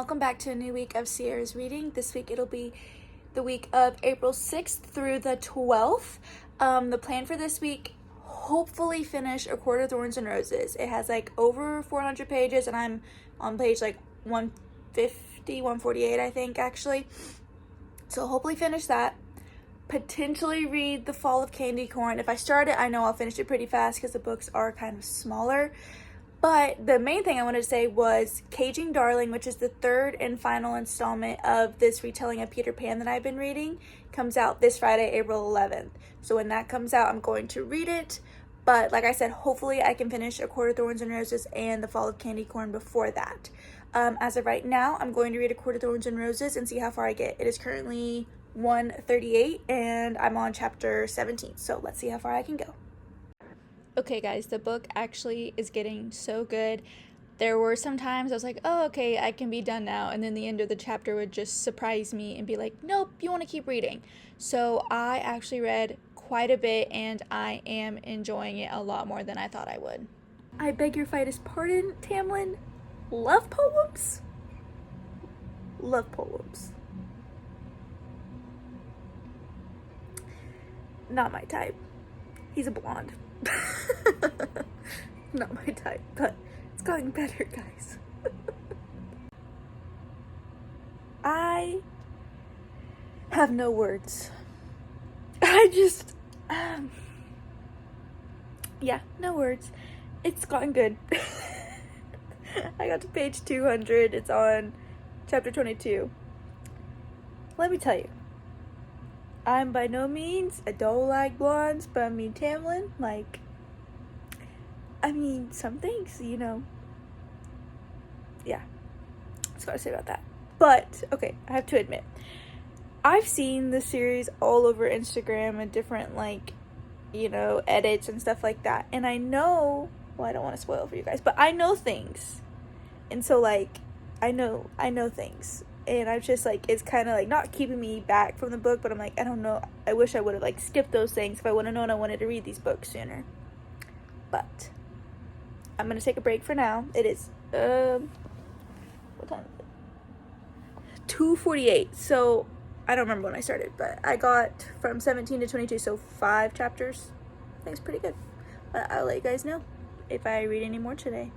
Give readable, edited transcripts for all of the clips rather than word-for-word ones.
welcome back to a new week of Sierra's reading. This week it'll be the week of April 6th through the 12th. The plan for this week, hopefully finish A Court of Thorns and Roses. It has like over 400 pages and I'm on page like 150, 148 I think actually. So hopefully finish that. Potentially read The Fall of Candy Corn. If I start it, I know I'll finish it pretty fast because the books are kind of smaller. But the main thing I wanted to say was Caging Darling, which is the third and final installment of this retelling of Peter Pan that I've been reading, comes out this Friday, April 11th. So when that comes out, I'm going to read it. But like I said, hopefully I can finish A Court of Thorns and Roses and The Fall of Candy Corn before that. As of right now, I'm going to read A Court of Thorns and Roses and see how far I get. It is currently 1:38 and I'm on chapter 17. So let's see how far I can go. Okay guys, the book actually is getting so good. There were some times I was like, oh okay, I can be done now, and then the end of the chapter would just surprise me and be like, nope, you want to keep reading. So I actually read quite a bit and I am enjoying it a lot more than I thought I would. I beg your fightest pardon, Tamlin. Love poems? Love poems. Not my type. He's a blonde. Not my type, but it's gotten better, guys. I have no words. Yeah, no words. It's gotten good. I got to page 200. It's on chapter 22. Let me tell you, I'm by no means, I don't like blondes, but I mean Tamlin, some things, yeah, that's what I say about that. But, okay, I have to admit, I've seen the series all over Instagram and different, edits and stuff like that, and I know, well, I don't want to spoil for you guys, but I know things, and so, I know things. And I'm just it's kind of not keeping me back from the book, but I'm I don't know. I wish I would have skipped those things if I would have known I wanted to read these books sooner. But I'm going to take a break for now. It is, what time is it? 2:48. So I don't remember when I started, but I got from 17 to 22, so 5 chapters. I think it's pretty good. But I'll let you guys know if I read any more today.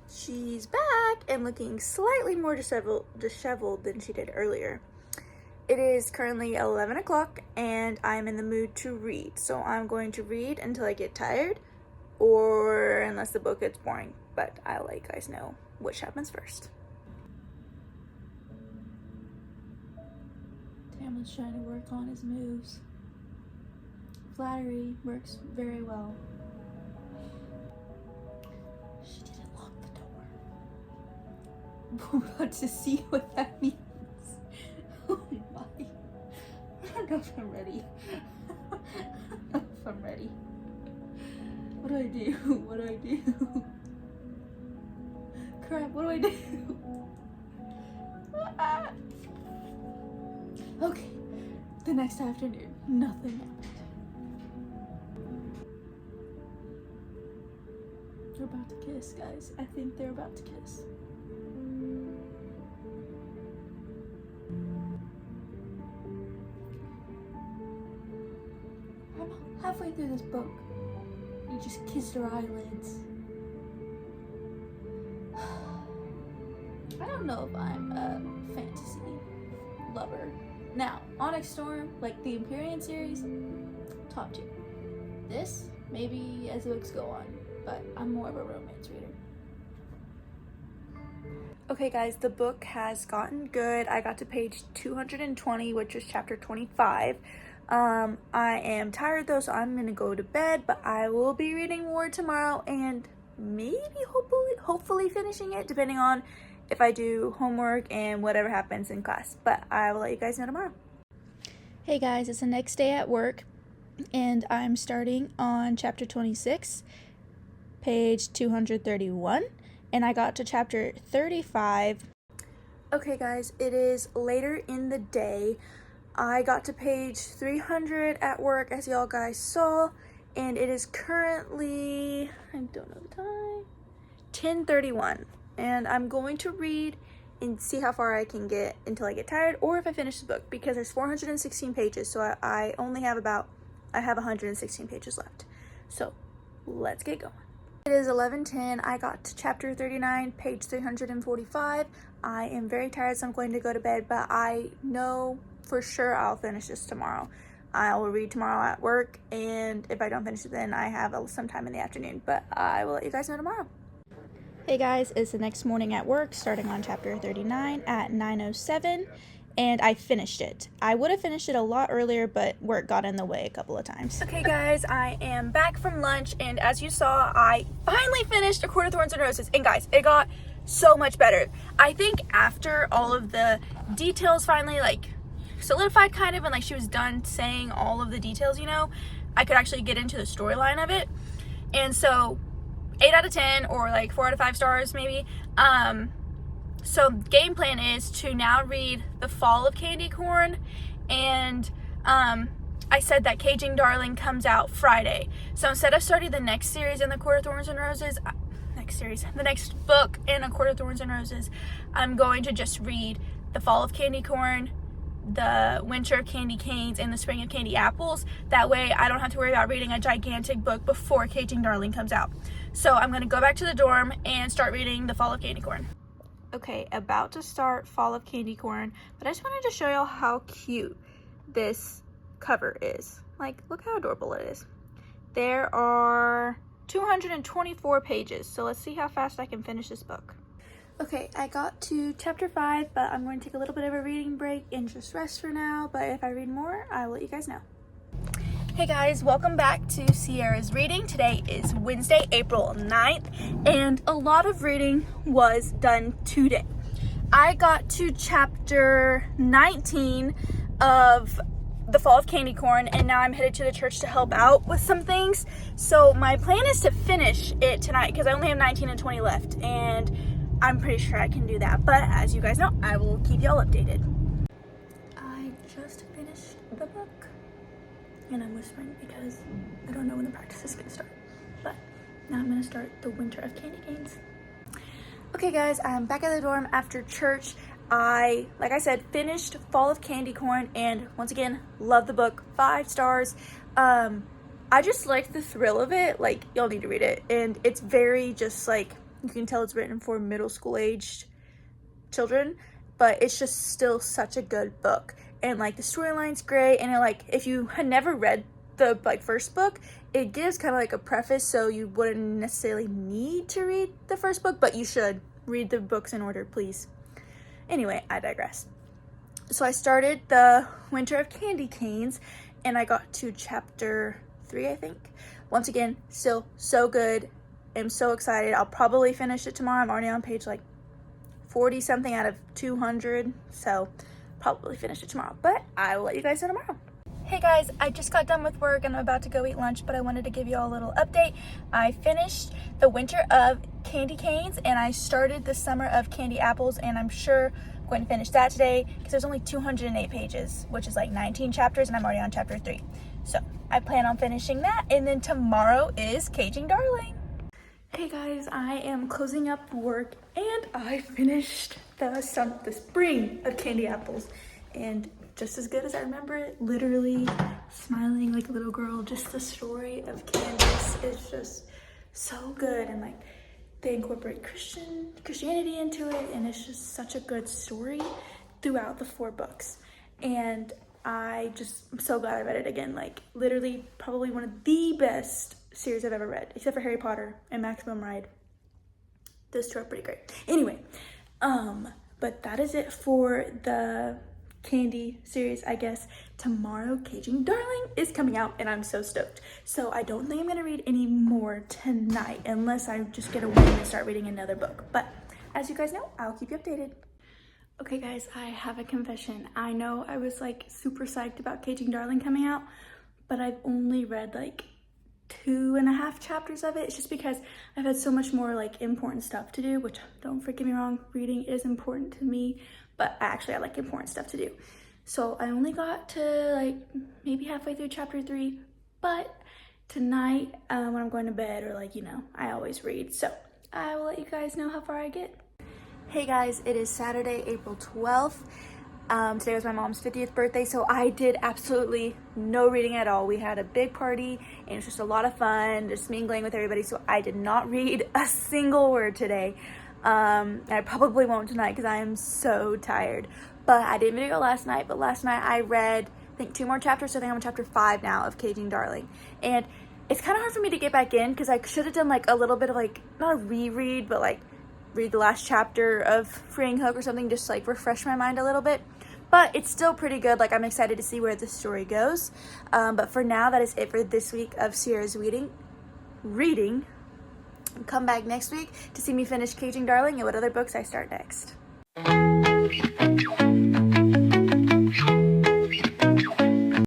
She's back and looking slightly more disheveled than she did earlier. It is currently 11 o'clock and I'm in the mood to read. So I'm going to read until I get tired or unless the book gets boring. But I'll let you guys know which happens first. Tamlin's trying to work on his moves. Flattery works very well. She didn't lock the door. We're about to see what that means. Oh my. I don't know if I'm ready. I don't know if I'm ready. What do I do? What do I do? Crap, what do I do? Okay. The next afternoon, nothing happened. They're about to kiss, guys. I think they're about to kiss. I'm halfway through this book. You just kissed her eyelids. I don't know if I'm a fantasy lover. Now, Onyx Storm, the Empyrean series, top 2. This, maybe as the books go on. But I'm more of a romance reader. Okay guys, the book has gotten good. I got to page 220, which is chapter 25. I am tired though, so I'm gonna go to bed, but I will be reading more tomorrow and maybe hopefully finishing it, depending on if I do homework and whatever happens in class. But I will let you guys know tomorrow. Hey guys, it's the next day at work and I'm starting on chapter 26. Page 231, and I got to chapter 35. Okay guys, it is later in the day. I got to page 300 at work, as y'all guys saw, and it is currently, I don't know the time, 10:31, and I'm going to read and see how far I can get until I get tired, or if I finish the book, because there's 416 pages, so I only have 116 pages left. So let's get going. It is 11:10. I got to chapter 39, page 345. I am very tired, so I'm going to go to bed, but I know for sure I'll finish this tomorrow. I will read tomorrow at work, and if I don't finish it then, I have some time in the afternoon, but I will let you guys know tomorrow. Hey guys, it's the next morning at work, starting on chapter 39 at 9:07, and I finished it. I would have finished it a lot earlier, but work got in the way a couple of times. Okay guys, I am back from lunch, and as you saw, I finally finished A Court of Thorns and Roses, and guys, it got so much better. I think after all of the details finally solidified kind of, and she was done saying all of the details, I could actually get into the storyline of it. And so 8 out of 10 or 4 out of 5 stars maybe. So game plan is to now read The Fall of Candy Corn, and I said that Caging Darling comes out Friday. So instead of starting the next series in The Court of Thorns and Roses, the next book in A Court of Thorns and Roses, I'm going to just read The Fall of Candy Corn, The Winter of Candy Canes, and The Spring of Candy Apples. That way I don't have to worry about reading a gigantic book before Caging Darling comes out. So I'm going to go back to the dorm and start reading The Fall of Candy Corn. Okay, about to start Fall of Candy Corn, but I just wanted to show y'all how cute this cover is. Look how adorable it is. There are 224 pages, so let's see how fast I can finish this book. Okay, I got to chapter 5, but I'm going to take a little bit of a reading break and just rest for now, but if I read more, I will let you guys know. Hey guys, welcome back to Sierra's Reading. Today is Wednesday, April 9th, and a lot of reading was done today. I got to chapter 19 of The Fall of Candy Corn, and now I'm headed to the church to help out with some things. So my plan is to finish it tonight because I only have 19 and 20 left, and I'm pretty sure I can do that, but as you guys know, I will keep y'all updated. I just finished the book, and I'm whispering because I don't know when the practice is going to start, but now I'm going to start The Winter of Candy Canes. Okay guys, I'm back at the dorm after church. Like I said, finished Fall of Candy Corn, and once again, love the book, 5 stars. I just like the thrill of it. Y'all need to read it, and it's very just you can tell it's written for middle school aged children, but it's just still such a good book. And the storyline's great, and if you had never read the first book, it gives kind of a preface, so you wouldn't necessarily need to read the first book, but you should read the books in order, please. Anyway, I digress. So I started The Winter of Candy Canes, and I got to chapter 3, I think. Once again, still so good. I'm so excited. I'll probably finish it tomorrow. I'm already on page 40 something out of 200, so probably finish it tomorrow, but I will let you guys know tomorrow. Hey guys, I just got done with work and I'm about to go eat lunch, but I wanted to give you all a little update. I finished The Winter of Candy Canes, and I started The Summer of Candy Apples, and I'm sure I'm going to finish that today because there's only 208 pages, which is 19 chapters, and I'm already on chapter 3. So I plan on finishing that, and then tomorrow is Caging Darling. Hey guys, I am closing up work, and I finished the Spring of Candy Apples, and just as good as I remember it, literally smiling like a little girl. Just the story of Candace is just so good, and they incorporate Christianity into it, and it's just such a good story throughout the 4 books. And I'm so glad I read it again. Literally probably one of the best series I've ever read, except for Harry Potter and Maximum Ride. Those 2 are pretty great. Anyway, but that is it for the candy series, I guess. Tomorrow, Caging Darling is coming out, and I'm so stoked. So I don't think I'm gonna read any more tonight unless I just get a win and start reading another book. But as you guys know, I'll keep you updated. Okay guys, I have a confession. I know I was super psyched about Caging Darling coming out, but I've only read 2.5 chapters of it. It's just because I've had so much more important stuff to do, which, don't get me wrong, reading is important to me, but I like important stuff to do. So I only got to maybe halfway through chapter 3, but tonight when I'm going to bed, or I always read, so I will let you guys know how far I get. Hey guys, it is Saturday, April 12th. Today was my mom's 50th birthday, so I did absolutely no reading at all. We had a big party and it was just a lot of fun, just mingling with everybody, so I did not read a single word today. And I probably won't tonight because I am so tired. But I did video last night, but last night I read, I think, 2 more chapters, so I think I'm on chapter 5 now of Caging Darling. And it's kind of hard for me to get back in because I should have done like a little bit of like, not a reread, but like read the last chapter of Freeing Hook or something, just like refresh my mind a little bit. But it's still pretty good. Like, I'm excited to see where the story goes. But for now, that is it for this week of Sierra's reading. Come back next week to see me finish Caging Darling and what other books I start next.